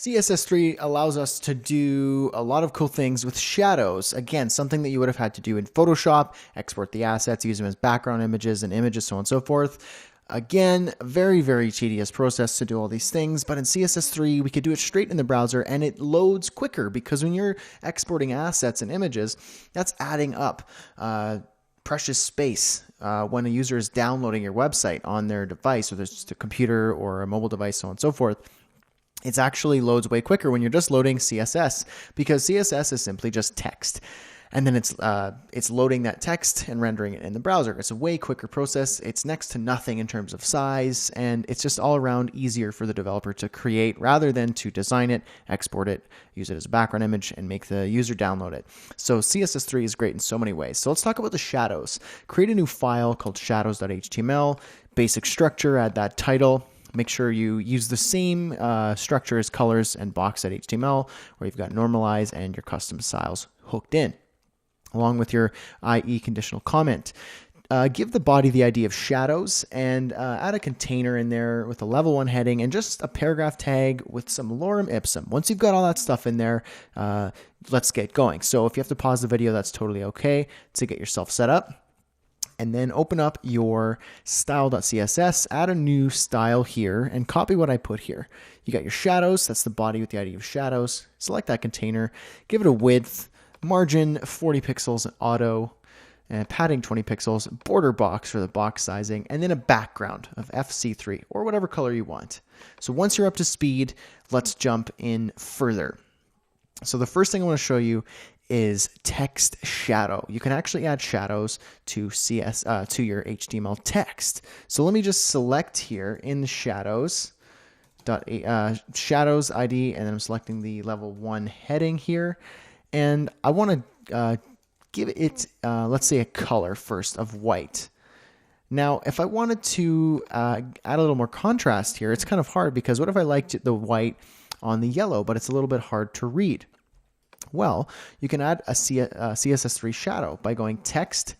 CSS3 allows us to do a lot of cool things with shadows. Again, something that you would have had to do in Photoshop, export the assets, use them as background images and images, so on and so forth. Again, very, very tedious process to do all these things, but in CSS3, we could do it straight in the browser and it loads quicker because when you're exporting assets and images, that's adding up precious space when a user is downloading your website on their device, whether it's a computer or a mobile device, so on and so forth. It actually loads way quicker when you're just loading CSS because CSS is simply just text. And then it's loading that text and rendering it in the browser. It's a way quicker process. It's next to nothing in terms of size, and it's just all around easier for the developer to create rather than to design it, export it, use it as a background image, and make the user download it. So CSS3 is great in so many ways. So let's talk about the shadows. Create a new file called shadows.html, basic structure, add that title. Make sure you use the same structure as colors and box.html, where you've got normalize and your custom styles hooked in, along with your IE conditional comment. Give the body the ID of shadows and add a container in there with a level 1 heading and just a paragraph tag with some lorem ipsum. Once you've got all that stuff in there, let's get going. So if you have to pause the video, that's totally okay to get yourself set up. And then open up your style.css, add a new style here, and copy what I put here. You got your shadows, that's the body with the ID of shadows. Select that container, give it a width, margin 40 pixels auto, and padding 20 pixels, border box for the box sizing, and then a background of FC3 or whatever color you want. So once you're up to speed, let's jump in further. So the first thing I want to show you is text shadow. You can actually add shadows to to your HTML text. So let me just select here in the shadows, shadows ID, and then I'm selecting the level 1 heading here. And I want to give it, let's say, a color first of white. Now, if I wanted to add a little more contrast here, it's kind of hard because what if I liked the white on the yellow, but it's a little bit hard to read? Well, you can add a CSS3 shadow by going text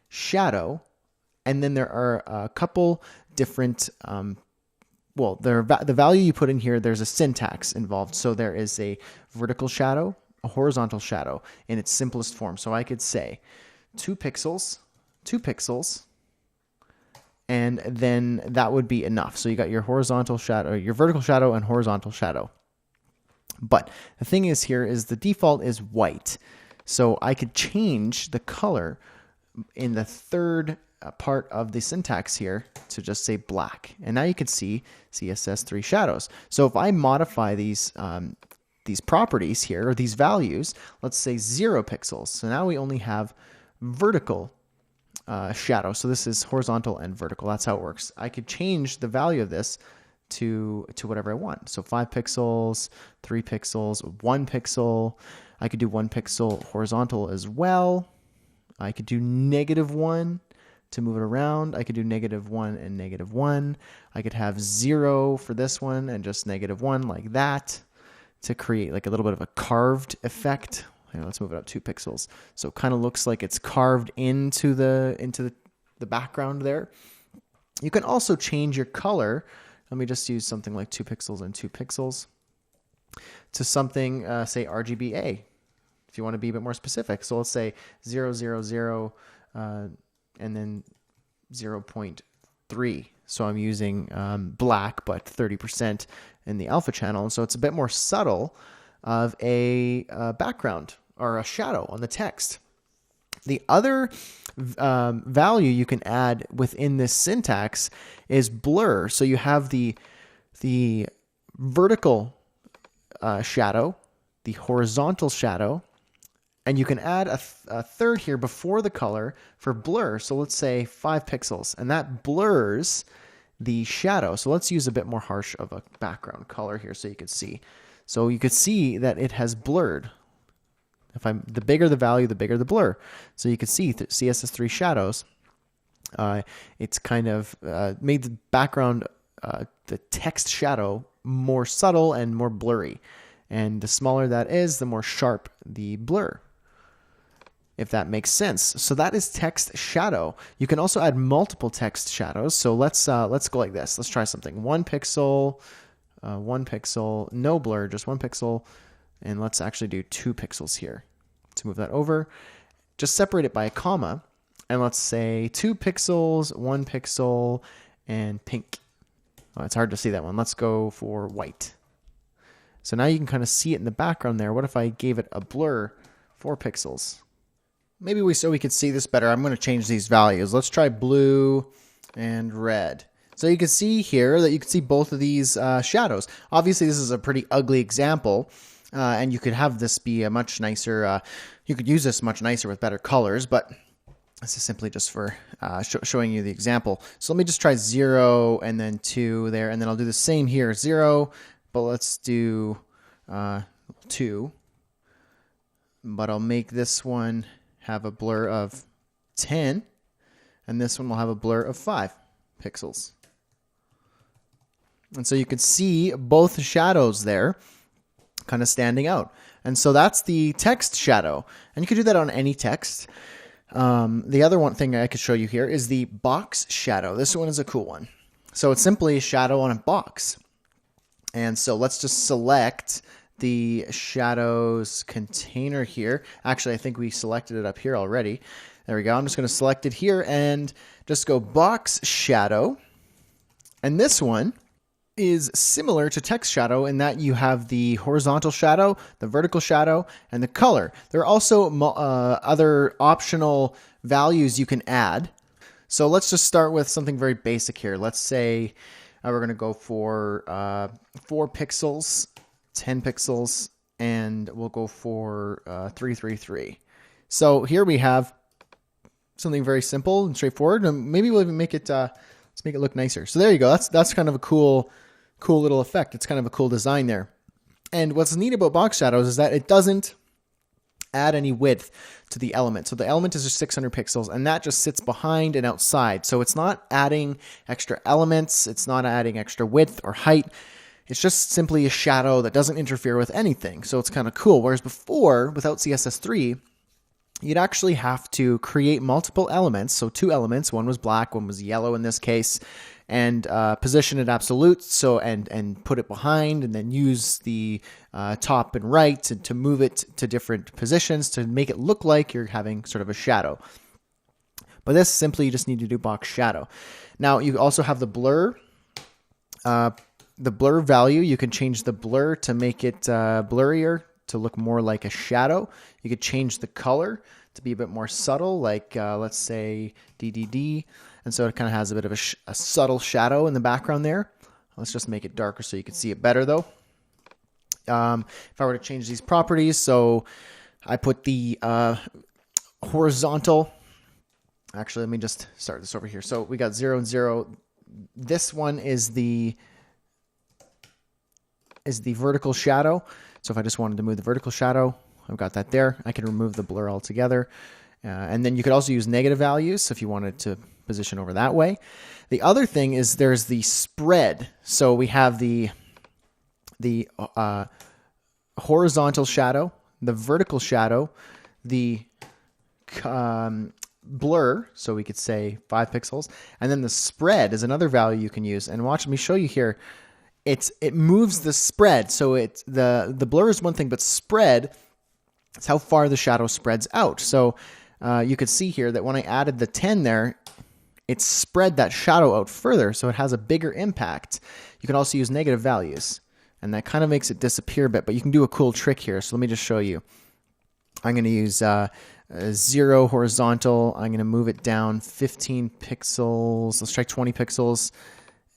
shadow, and then there are a couple different, the value you put in here, there's a syntax involved. So there is a vertical shadow, a horizontal shadow in its simplest form. So I could say 2 pixels, 2 pixels, and then that would be enough. So you got your horizontal shadow, your vertical shadow and horizontal shadow. But the thing is here is the default is white. So I could change the color in the third part of the syntax here to just say black. And now you can see CSS3 shadows. So if I modify these properties here, or these values, let's say 0 pixels. So now we only have vertical shadow. So this is horizontal and vertical. That's how it works. I could change the value of this to whatever I want. So 5 pixels, 3 pixels, 1 pixel. I could do 1 pixel horizontal as well. I could do -1 to move it around. I could do -1 and -1. I could have 0 for this one and just -1 like that to create like a little bit of a carved effect. Here, let's move it up 2 pixels. So it kind of looks like it's carved into the background there. You can also change your color. Let me just use something like 2 pixels and 2 pixels to something, say RGBA, if you want to be a bit more specific. So let's say 0, 0, 0, and then 0.3. So I'm using black, but 30% in the alpha channel. And so it's a bit more subtle of a background or a shadow on the text. The other value you can add within this syntax is blur. So you have the vertical shadow, the horizontal shadow, and you can add a third here before the color for blur. So let's say 5 pixels, and that blurs the shadow. So let's use a bit more harsh of a background color here so you can see. So you could see that it has blurred. The bigger the value, the bigger the blur. So you can see CSS3 shadows. It's kind of made the background, the text shadow, more subtle and more blurry. And the smaller that is, the more sharp the blur, if that makes sense. So that is text shadow. You can also add multiple text shadows. So let's go like this. Let's try something. 1 pixel, 1 pixel, no blur, just 1 pixel. And let's actually do 2 pixels here. To move that over, just separate it by a comma. And let's say 2 pixels, 1 pixel, and pink. Oh, it's hard to see that one. Let's go for white. So now you can kind of see it in the background there. What if I gave it a blur, 4 pixels? Maybe so we could see this better, I'm going to change these values. Let's try blue and red. So you can see here that you can see both of these shadows. Obviously, this is a pretty ugly example, and you could have this be a much nicer, you could use this much nicer with better colors, but this is simply just for showing you the example. So let me just try 0 and then 2 there, and then I'll do the same here, 0, but let's do 2. But I'll make this one have a blur of 10, and this one will have a blur of 5 pixels. And so you can see both shadows there kind of standing out. And so that's the text shadow. And you could do that on any text. The other one thing I could show you here is the box shadow. This one is a cool one. So it's simply a shadow on a box. And so let's just select the shadows container here. Actually, I think we selected it up here already. There we go. I'm just going to select it here and just go box shadow. And this one is similar to text shadow in that you have the horizontal shadow, the vertical shadow, and the color. There are also other optional values you can add. So let's just start with something very basic here. Let's say we're going to go for 4 pixels, 10 pixels, and we'll go for 333. So here we have something very simple and straightforward, and maybe we'll even make it let's make it look nicer. So there you go. That's kind of a cool little effect. It's kind of a cool design there. And what's neat about box shadows is that it doesn't add any width to the element. So the element is just 600 pixels, and that just sits behind and outside. So it's not adding extra elements. It's not adding extra width or height. It's just simply a shadow that doesn't interfere with anything. So it's kind of cool. Whereas before, without CSS3, you'd actually have to create multiple elements. So 2 elements, one was black, one was yellow in this case, and position it absolute. So and put it behind, and then use the top and right to move it to different positions to make it look like you're having sort of a shadow. But this simply you just need to do box shadow. Now you also have the blur. The blur value, you can change the blur to make it blurrier, to look more like a shadow. You could change the color to be a bit more subtle, like let's say DDD. And so it kind of has a bit of a subtle shadow in the background there. Let's just make it darker so you can see it better though. If I were to change these properties, so I put the horizontal, actually let me just start this over here. So we got 0 and 0. This one is the vertical shadow. So if I just wanted to move the vertical shadow, I've got that there. I can remove the blur altogether. And then you could also use negative values if you wanted to position over that way. The other thing is there's the spread. So we have the horizontal shadow, the vertical shadow, the blur, so we could say 5 pixels, and then the spread is another value you can use. And watch, let me show you here. It moves the spread. So the blur is one thing, but spread is how far the shadow spreads out. So you could see here that when I added the 10 there, it spread that shadow out further, so it has a bigger impact. You can also use negative values, and that kind of makes it disappear a bit, but you can do a cool trick here. So let me just show you. I'm going to use 0 horizontal. I'm going to move it down 15 pixels. Let's try 20 pixels.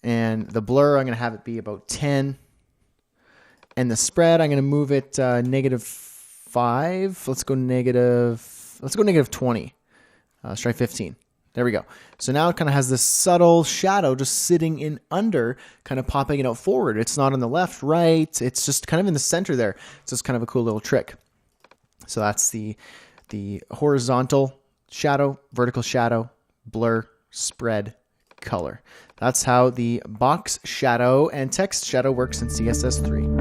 And the blur, I'm going to have it be about 10. And the spread, I'm going to move it -5. Let's go negative 20. Let's try 15. There we go. So now it kind of has this subtle shadow just sitting in under, kind of popping it out forward. It's not on the left, right. It's just kind of in the center there. So it's kind of a cool little trick. So that's the horizontal shadow, vertical shadow, blur, spread, color. That's how the box shadow and text shadow works in CSS3.